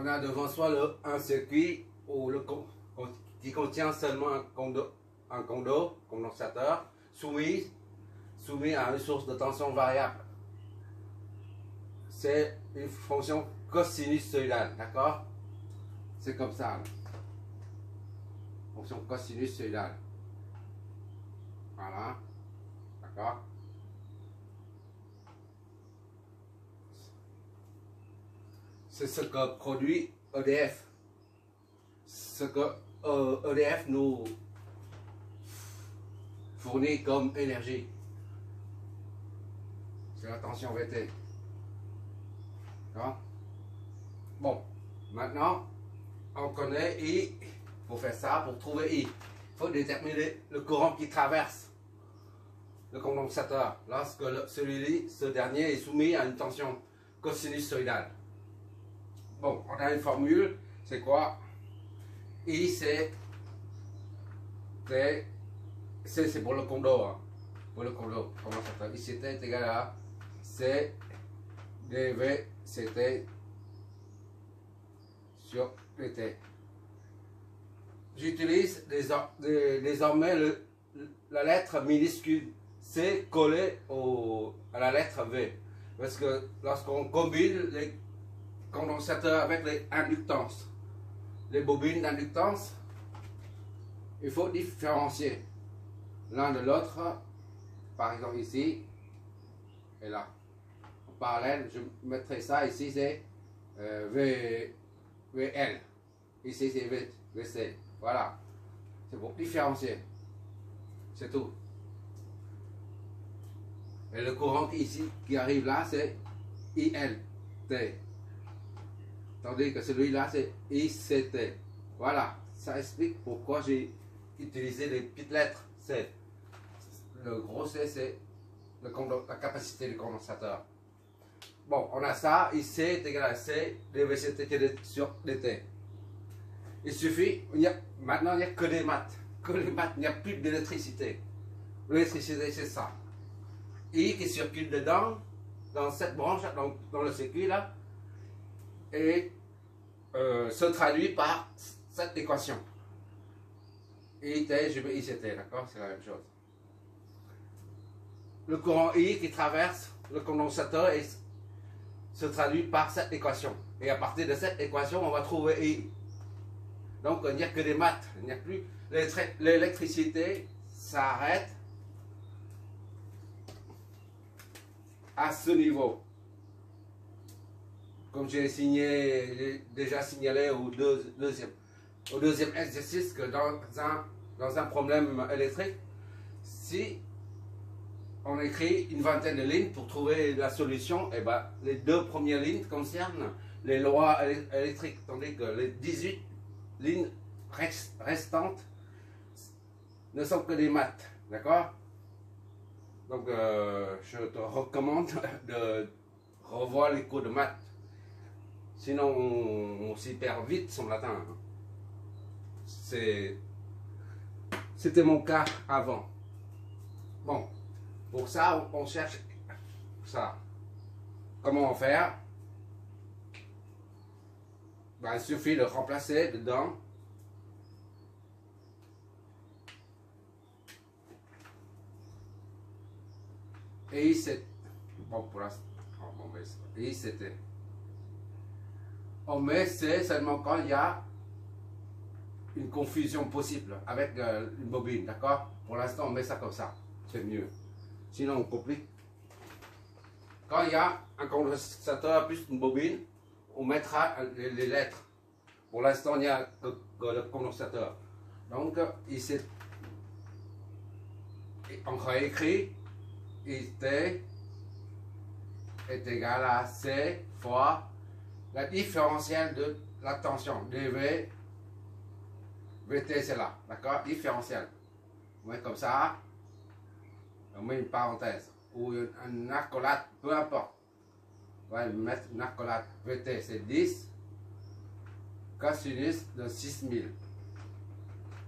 on a devant soi un circuit qui contient seulement un condensateur soumis à une source de tension variable. C'est une fonction cosinussoïdale, d'accord? C'est comme ça. Là. Fonction cosinussoïdale. Voilà. D'accord? C'est ce que produit EDF. Ce que EDF nous fournit comme énergie. C'est la tension VT. D'accord? Bon, maintenant, on connaît I. Pour faire ça, pour trouver I, il faut déterminer le courant qui traverse le condensateur lorsque ce dernier est soumis à une tension cosinussoïdale. Bon, on a une formule, c'est quoi? I, c'est pour le condo, hein, pour le condensateur. ICT est égal à C dVCT sur PT. J'utilise désormais la lettre minuscule C collée à la lettre V. Parce que lorsqu'on combine les condensateurs avec les inductances, les bobines d'inductance, il faut différencier l'un de l'autre. Par exemple ici et là. En parallèle, je mettrai ça ici, c'est VL. Ici, c'est VC. Voilà, c'est pour différencier, c'est tout. Et le courant ici qui arrive là, c'est ILT, tandis que celui-là, c'est ICT. Voilà, ça explique pourquoi j'ai utilisé les petites lettres C. Le gros C, c'est la capacité du condensateur. Bon, on a ça, IC est égal à C, dVCT sur dt. Il suffit, maintenant il n'y a que des maths. Il n'y a plus d'électricité. L'électricité, c'est ça. I qui circule dedans, dans cette branche, dans le circuit là, et se traduit par cette équation. IT, je mets ICT, d'accord? C'est la même chose. Le courant I qui traverse le condensateur se traduit par cette équation. Et à partir de cette équation, on va trouver I. Donc il n'y a que des maths, il n'y a plus l'électricité s'arrête à ce niveau. Comme j'ai déjà signalé au deuxième exercice que dans un problème électrique, si on écrit une vingtaine de lignes pour trouver la solution, et ben, les deux premières lignes concernent les lois électriques, tandis que les 18 lignes restantes ne sont que des maths, d'accord? Donc je te recommande de revoir les cours de maths, sinon on s'y perd vite son latin. C'était mon cas avant. Bon, pour ça on cherche ça. Comment faire? Ben, il suffit de remplacer dedans et c'est bon pour l'instant. Et c'était. On met c'est seulement quand il y a une confusion possible avec une bobine, d'accord? Pour l'instant, on met ça comme ça, c'est mieux. Sinon, on complique. Quand il y a un condensateur plus une bobine, on mettra les lettres. Pour l'instant, il n'y a que le condensateur. Donc, ici, on réécrit IT est égal à C fois la différentielle de la tension. dV, VT, c'est là. D'accord? Différentielle. On met comme ça. On met une parenthèse. Ou une accolade, peu importe. On va mettre une accolade. VT, c'est 10. Cosinus de 6000.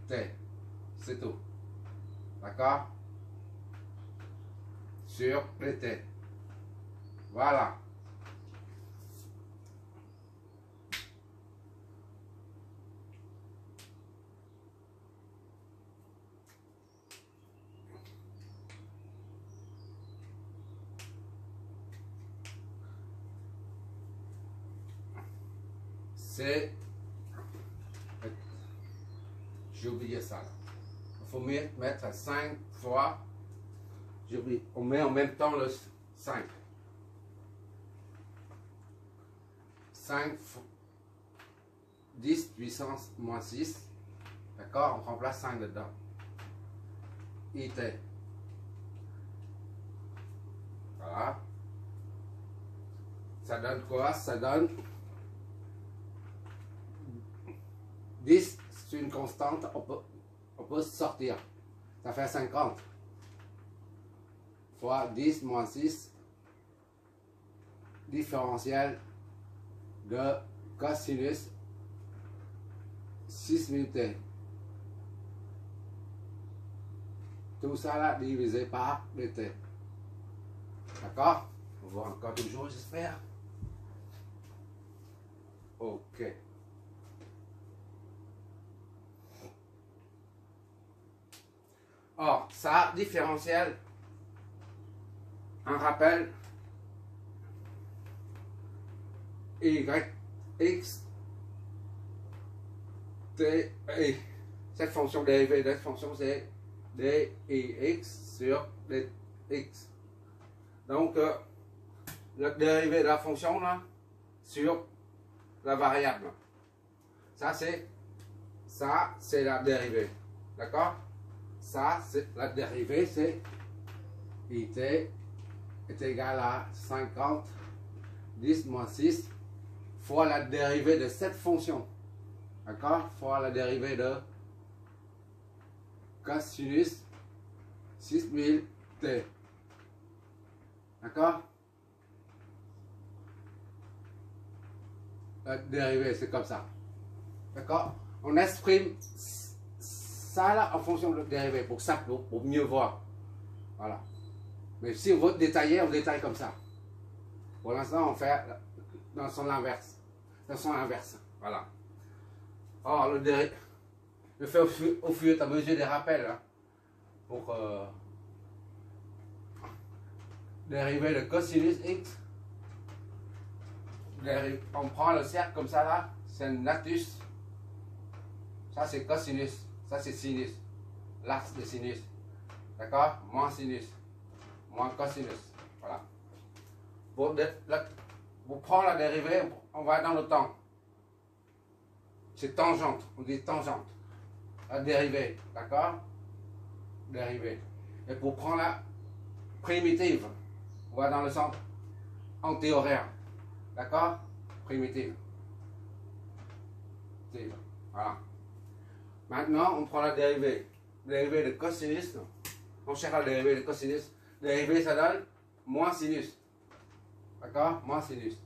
T. C'est tout. D'accord? Sur PT. Voilà. c'est... J'ai oublié ça. Il faut mettre 5 fois... On met en même temps le 5. 5 fois 10 puissance moins 6. D'accord? On remplace 5 dedans. IT. Voilà. Ça donne quoi? Ça donne 10, c'est une constante, on peut sortir. Ça fait 50. Fois 10 moins 6, différentiel de cosinus 6000 t. Tout ça là divisé par dt. D'accord? On voit encore toujours, j'espère. Ok. Or, ça, différentiel, un rappel, y, x, t, et cette fonction dérivée de cette fonction, c'est d i x sur dx. Donc, le dérivé de la fonction là, sur la variable. Ça, c'est la dérivée. D'accord? Ça, c'est la dérivée, c'est it est égal à 50, 10 moins 6, fois la dérivée de cette fonction. D'accord? Fois la dérivée de cosinus 6000 t. D'accord? La dérivée, c'est comme ça. D'accord? On exprime ça là en fonction de la dérivée pour ça, pour mieux voir. Voilà. Mais si on veut détailler, on détaille comme ça. Pour l'instant, on fait dans son inverse. Dans son inverse. Voilà. Or, le fait au fur et à mesure des rappels. Hein, pour dériver le cosinus x. On prend le cercle comme ça là. C'est un latus. Ça, c'est cosinus. Ça, c'est sinus. L'axe de sinus. D'accord? Moins sinus. Moins cosinus. Voilà. Pour prendre la dérivée, on va dans le temps. C'est tangente. On dit tangente. La dérivée. D'accord? Dérivée. Et pour prendre la primitive, on va dans le sens antihoraire. D'accord? Primitive. Voilà. Maintenant, on prend la dérivée. Dérivée de cosinus. On cherche la dérivée de cosinus. Dérivée, ça donne moins sinus. D'accord? Moins sinus.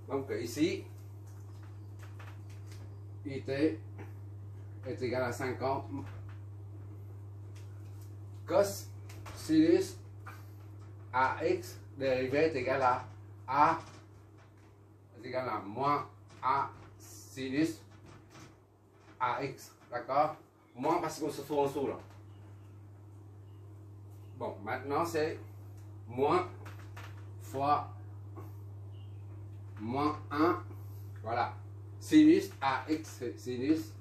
Donc ici, it est égal à 50 cos sinus ax dérivée est égal à a est égal à moins a sinus ax. D'accord? Moins parce qu'on se trouve en dessous là. Bon, maintenant c'est moins fois moins 1. Voilà. Sinus ax, c'est sinus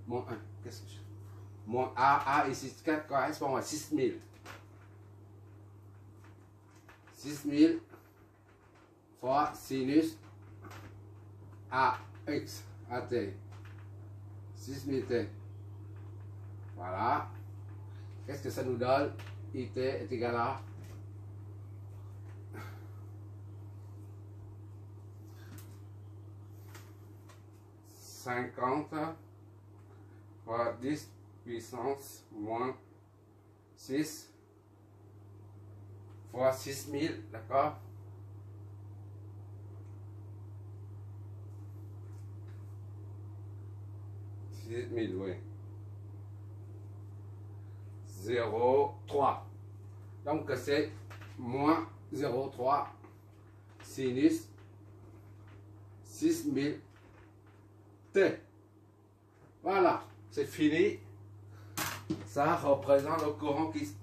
moins 1. Qu'est-ce que je... Moins a ici 4 correspond à 6000. 6000 fois sinus ax at 6000 t. Voilà. Qu'est-ce que ça nous donne? It est égal à 50 fois 10 puissance moins 6 fois 6000, d'accord? Oui. 0,3. Donc c'est moins 0,3 sinus 6000 t. Voilà, c'est fini. Ça représente le courant qui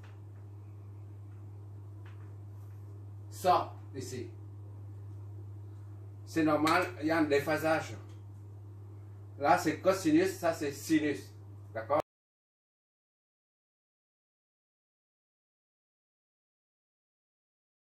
sort ici. c'est normal, il y a un déphasage. Là, c'est cosinus, ça c'est sinus. D'accord?